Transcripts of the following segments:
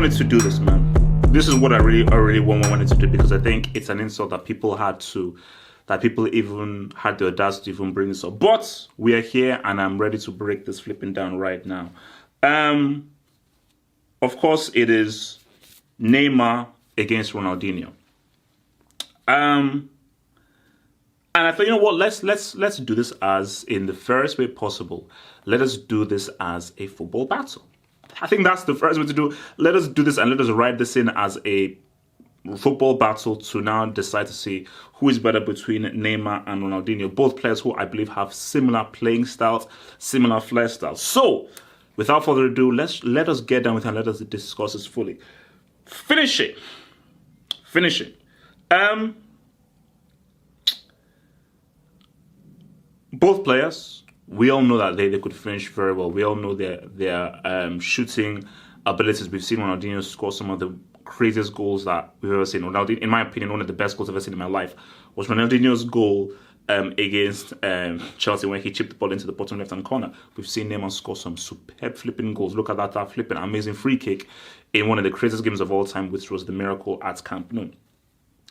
wanted to do this, man. This is what I really wanted to do, because I think it's an insult that people even had the audacity to even bring this up. But we are here, and I'm ready to break this flipping down right now. Of course, it is Neymar against Ronaldinho. And I thought, you know what? Let's do this as in the fairest way possible. Let us do this as a football battle. I think that's the first way to do. Let us do this and let us write this in as a football battle to now decide to see who is better between Neymar and Ronaldinho. Both players who I believe have similar playing styles, similar flair styles. So, without further ado, let us get down with it and let us discuss this fully. Finish it. Both players, we all know that they could finish very well. We all know their shooting abilities. We've seen Ronaldinho score some of the craziest goals that we've ever seen. Ronaldinho, in my opinion, one of the best goals I've ever seen in my life was Ronaldinho's goal against Chelsea when he chipped the ball into the bottom left-hand corner. We've seen Neymar score some superb flipping goals. Look at that flipping amazing free kick in one of the craziest games of all time, which was the miracle at Camp Nou.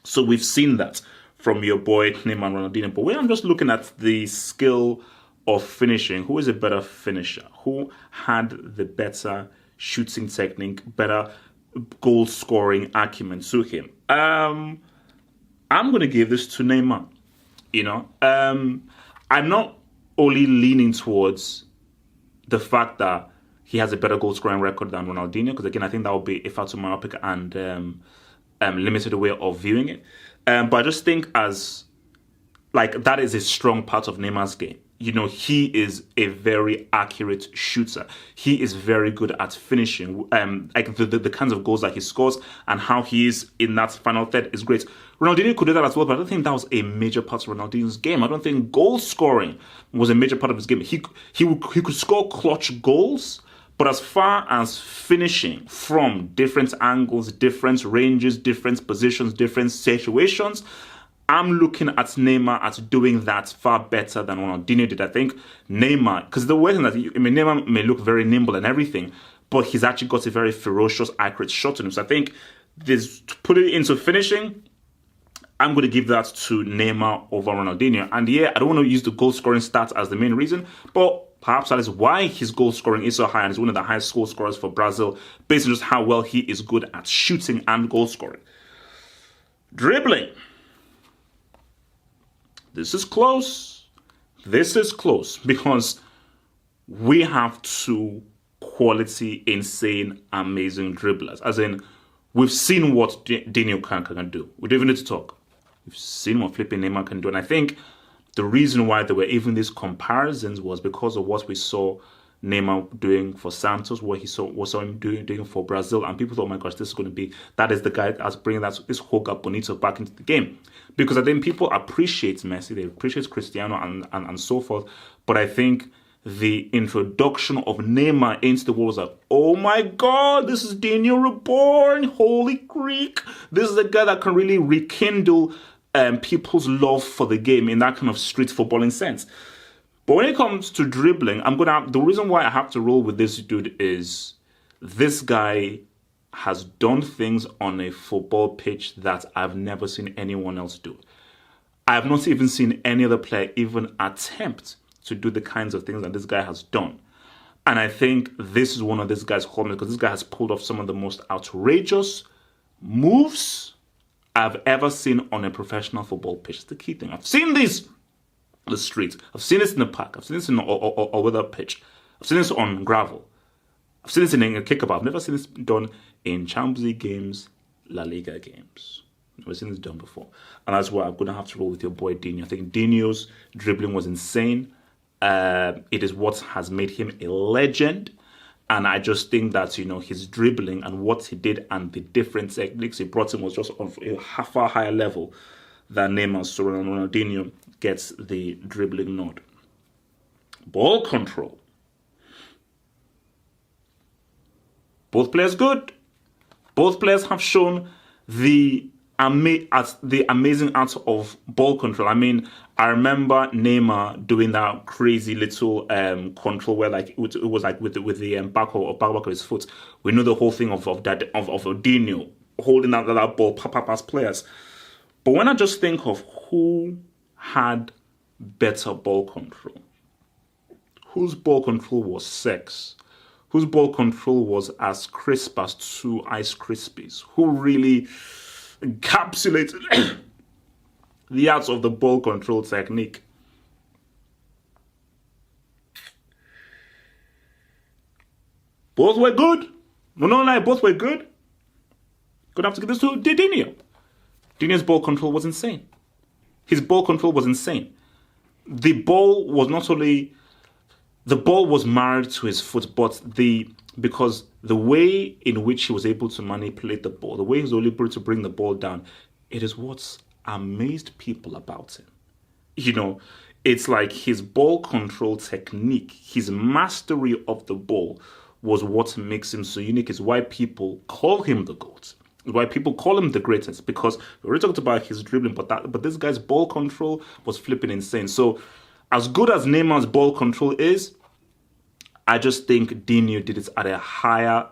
So we've seen that from your boy Neymar and Ronaldinho. But when I'm just looking at the skill of finishing, who is a better finisher? Who had the better shooting technique, better goal scoring acumen to him? I'm going to give this to Neymar. You know, I'm not only leaning towards the fact that he has a better goal scoring record than Ronaldinho, because again, I think that would be a far too myopic and limited way of viewing it. But I just think that is a strong part of Neymar's game. You know, he is a very accurate shooter. He is very good at finishing. Like the kinds of goals that he scores and how he is in that final third is great. Ronaldinho could do that as well, but I don't think that was a major part of Ronaldinho's game. I don't think goal scoring was a major part of his game. He could score clutch goals, but as far as finishing from different angles, different ranges, different positions, different situations, I'm looking at Neymar at doing that far better than Ronaldinho did. I think Neymar, because the way that Neymar may look very nimble and everything, but he's actually got a very ferocious, accurate shot on him. So I think this, to put it into finishing, I'm going to give that to Neymar over Ronaldinho. And yeah, I don't want to use the goal scoring stats as the main reason, but perhaps that is why his goal scoring is so high and is one of the highest goal scorers for Brazil, based on just how well he is good at shooting and goal scoring. Dribbling. This is close because we have two quality, insane, amazing dribblers. As in, we've seen what Dino can do. We don't even need to talk. We've seen what flipping Neymar can do. And I think the reason why there were even these comparisons was because of what we saw Neymar doing for Santos, what he saw him doing for Brazil, and people thought, oh my gosh, this is going to be, that is the guy that's bringing this Joga Bonito back into the game. Because I think people appreciate Messi, they appreciate Cristiano and so forth, but I think the introduction of Neymar into the world was like, oh my god, this is Daniel reborn, holy Greek. This is a guy that can really rekindle people's love for the game in that kind of street footballing sense. But when it comes to dribbling, the reason why I have to roll with this dude is this guy has done things on a football pitch that I've never seen anyone else do. I have not even seen any other player even attempt to do the kinds of things that this guy has done. And I think this is one of this guy's hallmarks, because this guy has pulled off some of the most outrageous moves I've ever seen on a professional football pitch. It's the key thing. I've seen these on the street. I've seen this in the park. I've seen this in a weather pitch. I've seen this on gravel. I've seen this in a kickabout. I've never seen this done in Champions League games, La Liga games. I've never seen this done before. And that's why I'm going to have to roll with your boy Dino. I think Dino's dribbling was insane. It is what has made him a legend. And I just think that, you know, his dribbling and what he did and the different techniques he brought in was just on a far higher level than Neymar. So Ronaldinho gets the dribbling nod. Ball control. Both players good. Both players have shown the at the amazing art of ball control. I mean, I remember Neymar doing that crazy little control where like it was like with the back of his foot. We know the whole thing of Ronaldinho holding out that ball past players. But when I just think of who had better ball control, whose ball control was sex, whose ball control was as crisp as two Ice Krispies, who really encapsulated the arts of the ball control technique. Both were good. No, both were good. Gonna have to give this to Didinho. Didinho's ball control was insane. His ball control was insane. The ball was not only... The ball was married to his foot, but because the way in which he was able to manipulate the ball, the way he was able to bring the ball down, it is what's amazed people about him. You know, it's like his ball control technique, his mastery of the ball was what makes him so unique. Is why people call him the GOAT. It's why people call him the greatest, because we already talked about his dribbling, but this guy's ball control was flipping insane. So as good as Neymar's ball control is, I just think Dino did it at a higher,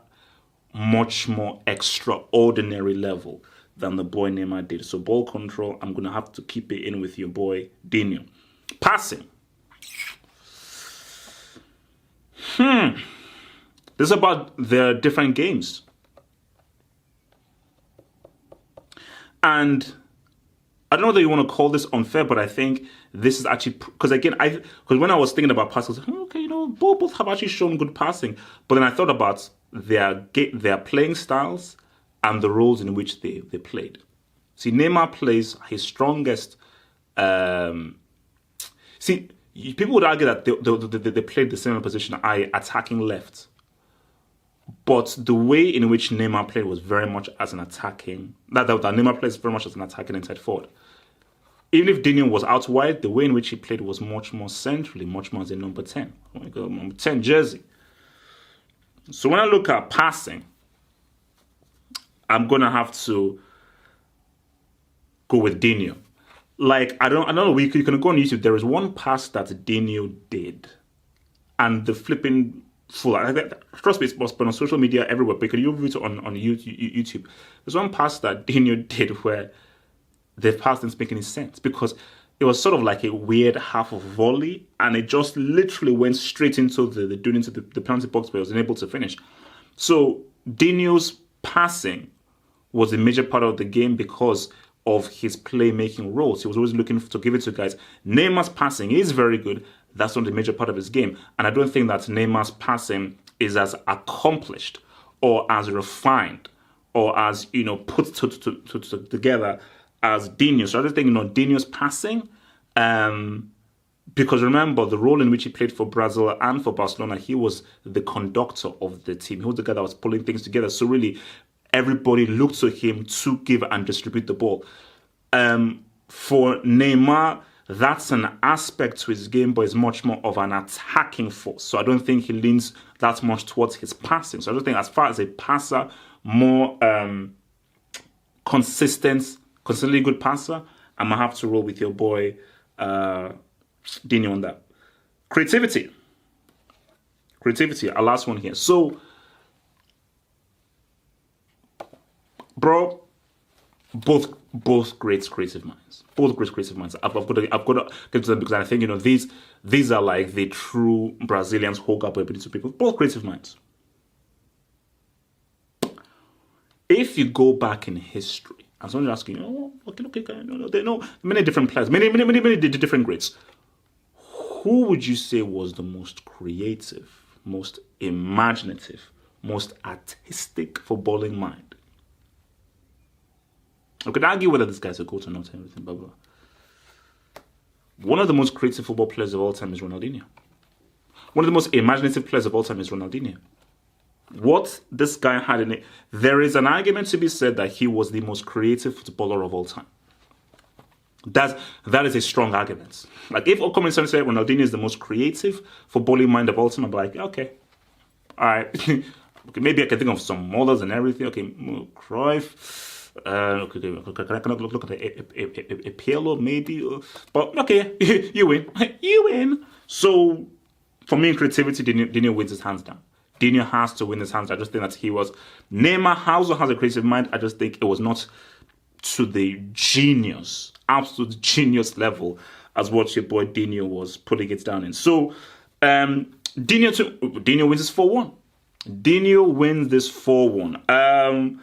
much more extraordinary level than the boy Neymar did. So ball control, I'm going to have to keep it in with your boy Dino. Passing. This is about the different games. And I don't know that you want to call this unfair, but I think this is actually, because when I was thinking about passing, I was like, okay, you know, both have actually shown good passing. But then I thought about their playing styles and the roles in which they played. See, Neymar plays his strongest. People would argue that they played the same position, attacking left. But the way in which Neymar played was very much as an attacking. That Neymar plays very much as an attacking inside forward. Even if Dino was out wide, the way in which he played was much more centrally, much more as a number 10. Number 10 jersey. So when I look at passing, I'm going to have to go with Dino. Like, I don't know, you can go on YouTube. There is one pass that Dino did. And the flipping full. Trust me, it's been on social media everywhere, but you can view it on YouTube. There's one pass that Dino did where the pass didn't make any sense because it was sort of like a weird half of volley and it just literally went straight into the penalty box where he was unable to finish. So Dino's passing was a major part of the game because of his playmaking roles. He was always looking to give it to guys. Neymar's passing is very good. That's not a major part of his game. And I don't think that Neymar's passing is as accomplished or as refined or as, put together as Dino. So I just think, Dino's passing, because remember the role in which he played for Brazil and for Barcelona, he was the conductor of the team. He was the guy that was pulling things together. So really, everybody looked to him to give and distribute the ball. For Neymar, that's an aspect to his game, but it's much more of an attacking force. So I don't think he leans that much towards his passing. So I don't think as far as a passer, more consistently good passer, I'm going to have to roll with your boy Dino on that. Creativity, our last one here. So, bro, both great creative minds. Both great creative minds. I've got to get to them because I think these are like the true Brazilians who got ability to people. Both creative minds. If you go back in history, and someone's asking, they know many different players, many different greats. Who would you say was the most creative, most imaginative, most artistic footballing mind? I could argue whether this guy's a GOAT or not and everything, blah, blah. One of the most creative football players of all time is Ronaldinho. One of the most imaginative players of all time is Ronaldinho. What this guy had in it, there is an argument to be said that he was the most creative footballer of all time. That is a strong argument. Like, if all comments say Ronaldinho is the most creative footballing mind of all time, I'm like, okay, all right. Okay, maybe I can think of some others and everything. Okay, Cruyff. Can I look at a Pirlo maybe? But okay, you win. You win. So for me, in creativity, Dino wins his hands down. Dino has to win his hands down. I just think that he was. Neymar also has a creative mind. I just think it was not to the genius, absolute genius level as what your boy Dino was putting it down in. So Dino wins this 4-1. Dino wins this 4-1.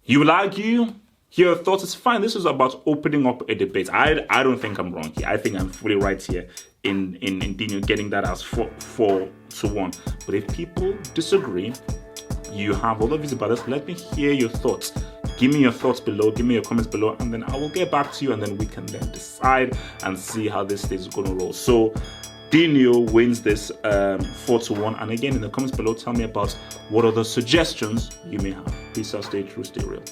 You will argue, your thoughts is fine. This is about opening up a debate. I don't think I'm wrong here. I think I'm fully right here in Dino getting that as 4-1. But if people disagree, you have all of these about this. Let me hear your thoughts. Give me your thoughts below. Give me your comments below, and then I will get back to you, and then we can then decide and see how this thing is going to roll. So Dino wins this 4-1. And again, in the comments below, tell me about what other suggestions you may have. Peace out, stay true, stay real.